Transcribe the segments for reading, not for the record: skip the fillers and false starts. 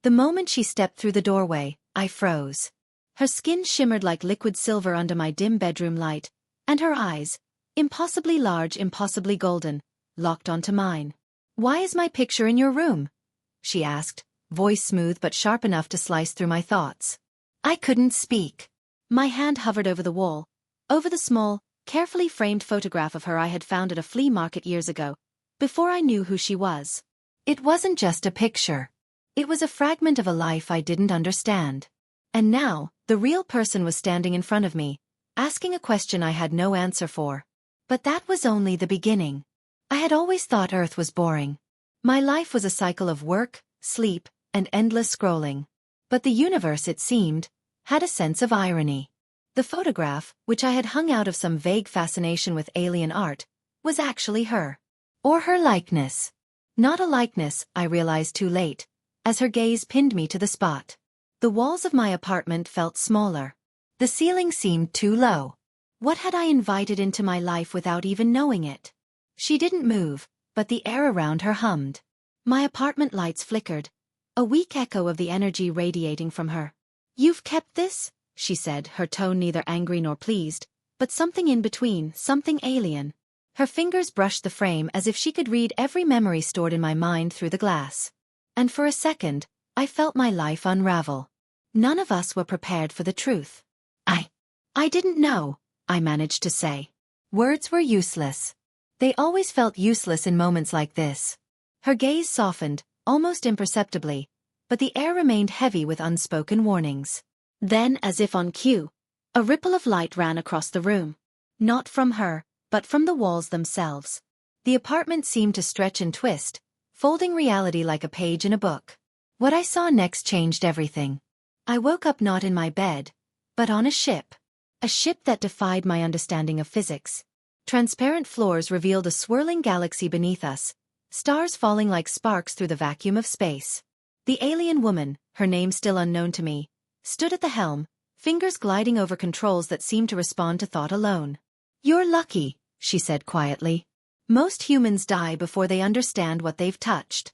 The moment she stepped through the doorway, I froze. Her skin shimmered like liquid silver under my dim bedroom light, and her eyes, impossibly large, impossibly golden, locked onto mine. "Why is my picture in your room?" she asked, voice smooth but sharp enough to slice through my thoughts. I couldn't speak. My hand hovered over the wall, over the small, carefully framed photograph of her I had found at a flea market years ago, before I knew who she was. It wasn't just a picture. It was a fragment of a life I didn't understand. And now, the real person was standing in front of me, asking a question I had no answer for. But that was only the beginning. I had always thought Earth was boring. My life was a cycle of work, sleep, and endless scrolling. But the universe, it seemed, had a sense of irony. The photograph, which I had hung out of some vague fascination with alien art, was actually her. Or her likeness. Not a likeness, I realized too late, as her gaze pinned me to the spot. The walls of my apartment felt smaller. The ceiling seemed too low. What had I invited into my life without even knowing it? She didn't move, but the air around her hummed. My apartment lights flickered, a weak echo of the energy radiating from her. "You've kept this?" she said, her tone neither angry nor pleased, but something in between, something alien. Her fingers brushed the frame as if she could read every memory stored in my mind through the glass. And for a second, I felt my life unravel. None of us were prepared for the truth. I didn't know, I managed to say. Words were useless. They always felt useless in moments like this. Her gaze softened, almost imperceptibly, but the air remained heavy with unspoken warnings. Then, as if on cue, a ripple of light ran across the room. Not from her, but from the walls themselves. The apartment seemed to stretch and twist, folding reality like a page in a book. What I saw next changed everything. I woke up not in my bed, but on a ship. A ship that defied my understanding of physics. Transparent floors revealed a swirling galaxy beneath us, stars falling like sparks through the vacuum of space. The alien woman, her name still unknown to me, stood at the helm, fingers gliding over controls that seemed to respond to thought alone. "You're lucky," she said quietly. "Most humans die before they understand what they've touched."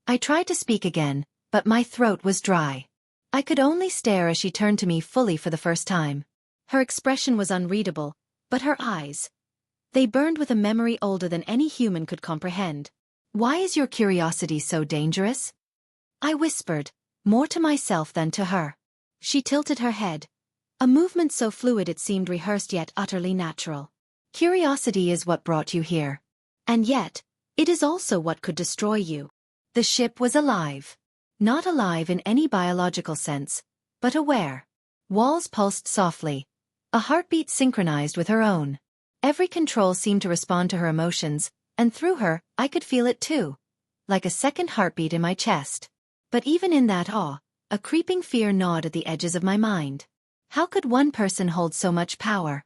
I tried to speak again, but my throat was dry. I could only stare as she turned to me fully for the first time. Her expression was unreadable, but her eyes, they burned with a memory older than any human could comprehend. "Why is your curiosity so dangerous?" I whispered, more to myself than to her. She tilted her head, a movement so fluid it seemed rehearsed yet utterly natural. "Curiosity is what brought you here. And yet, it is also what could destroy you." The ship was alive. Not alive in any biological sense, but aware. Walls pulsed softly, a heartbeat synchronized with her own. Every control seemed to respond to her emotions, and through her, I could feel it too, like a second heartbeat in my chest. But even in that awe, a creeping fear gnawed at the edges of my mind. How could one person hold so much power?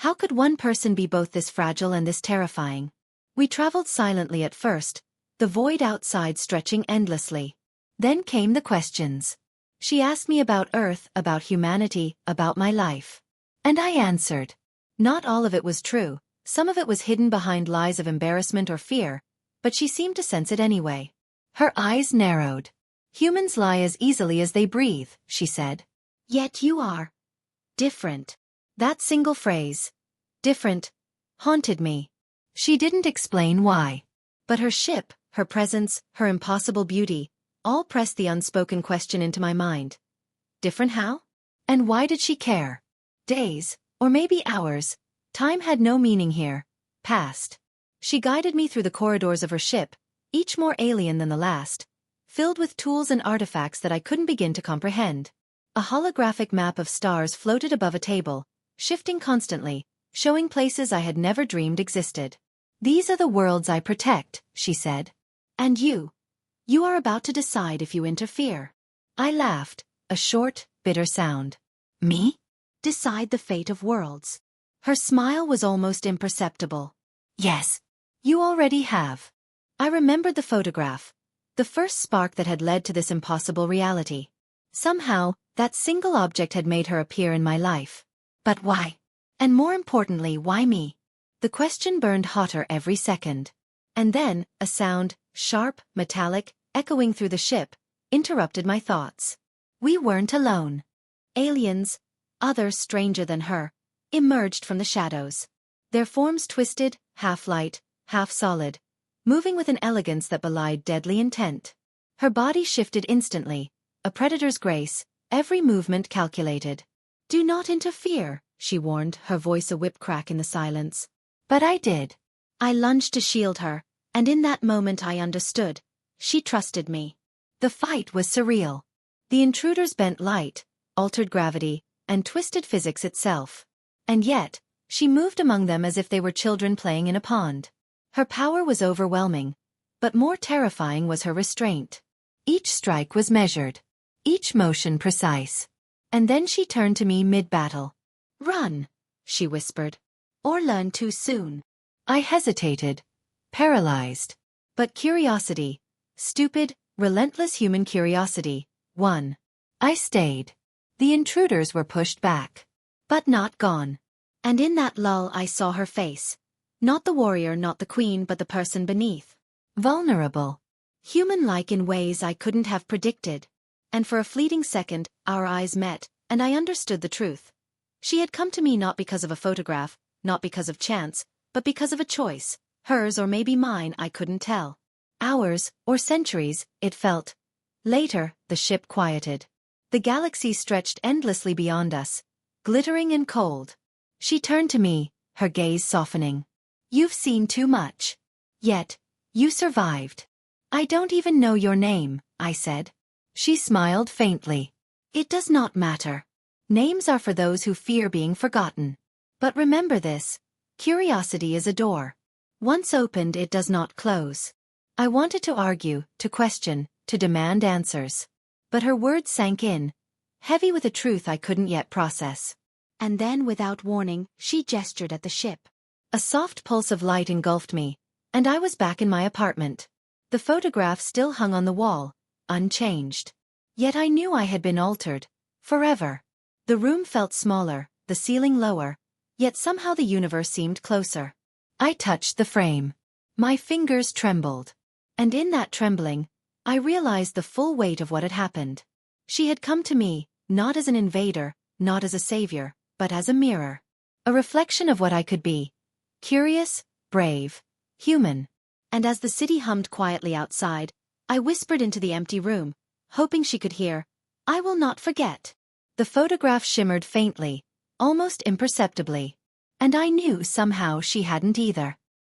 How could one person be both this fragile and this terrifying? We traveled silently at first, the void outside stretching endlessly. Then came the questions. She asked me about Earth, about humanity, about my life. And I answered. Not all of it was true, some of it was hidden behind lies of embarrassment or fear, but she seemed to sense it anyway. Her eyes narrowed. "Humans lie as easily as they breathe," she said. "Yet you are different." That single phrase, different, haunted me. She didn't explain why. But her ship, her presence, her impossible beauty, all pressed the unspoken question into my mind. Different how? And why did she care? Days, or maybe hours, time had no meaning here, passed. She guided me through the corridors of her ship, each more alien than the last, filled with tools and artifacts that I couldn't begin to comprehend. A holographic map of stars floated above a table, shifting constantly, showing places I had never dreamed existed. "These are the worlds I protect," she said. "And you are about to decide if you interfere." I laughed, a short, bitter sound. "Me? Decide the fate of worlds?" Her smile was almost imperceptible. "Yes, you already have." I remembered the photograph, the first spark that had led to this impossible reality. Somehow, that single object had made her appear in my life. But why? And more importantly, why me? The question burned hotter every second. And then, a sound, sharp, metallic, echoing through the ship, interrupted my thoughts. We weren't alone. Aliens, others stranger than her, emerged from the shadows. Their forms twisted, half light, half solid, moving with an elegance that belied deadly intent. Her body shifted instantly, a predator's grace, every movement calculated. "Do not interfere," she warned, her voice a whip crack in the silence. But I did. I lunged to shield her, and in that moment I understood. She trusted me. The fight was surreal. The intruders bent light, altered gravity, and twisted physics itself. And yet, she moved among them as if they were children playing in a pond. Her power was overwhelming, but more terrifying was her restraint. Each strike was measured, each motion precise. And then she turned to me mid-battle. "Run," she whispered. "Or learn too soon." I hesitated, paralyzed. But curiosity, stupid, relentless human curiosity, won. I stayed. The intruders were pushed back. But not gone. And in that lull I saw her face. Not the warrior, not the queen, but the person beneath. Vulnerable. Human-like in ways I couldn't have predicted. And for a fleeting second, our eyes met, and I understood the truth. She had come to me not because of a photograph, not because of chance, but because of a choice, hers or maybe mine, I couldn't tell. Hours, or centuries, it felt. Later, the ship quieted. The galaxy stretched endlessly beyond us, glittering and cold. She turned to me, her gaze softening. "You've seen too much. Yet, you survived." "I don't even know your name," I said. She smiled faintly. "It does not matter. Names are for those who fear being forgotten. But remember this, curiosity is a door. Once opened, it does not close." I wanted to argue, to question, to demand answers. But her words sank in, heavy with a truth I couldn't yet process. And then, without warning, she gestured at the ship. A soft pulse of light engulfed me, and I was back in my apartment. The photograph still hung on the wall, unchanged. Yet I knew I had been altered, forever. The room felt smaller, the ceiling lower, yet somehow the universe seemed closer. I touched the frame. My fingers trembled. And in that trembling, I realized the full weight of what had happened. She had come to me, not as an invader, not as a savior, but as a mirror. A reflection of what I could be. Curious, brave, human. And as the city hummed quietly outside, I whispered into the empty room, hoping she could hear, "I will not forget." The photograph shimmered faintly, almost imperceptibly. And I knew somehow she hadn't either.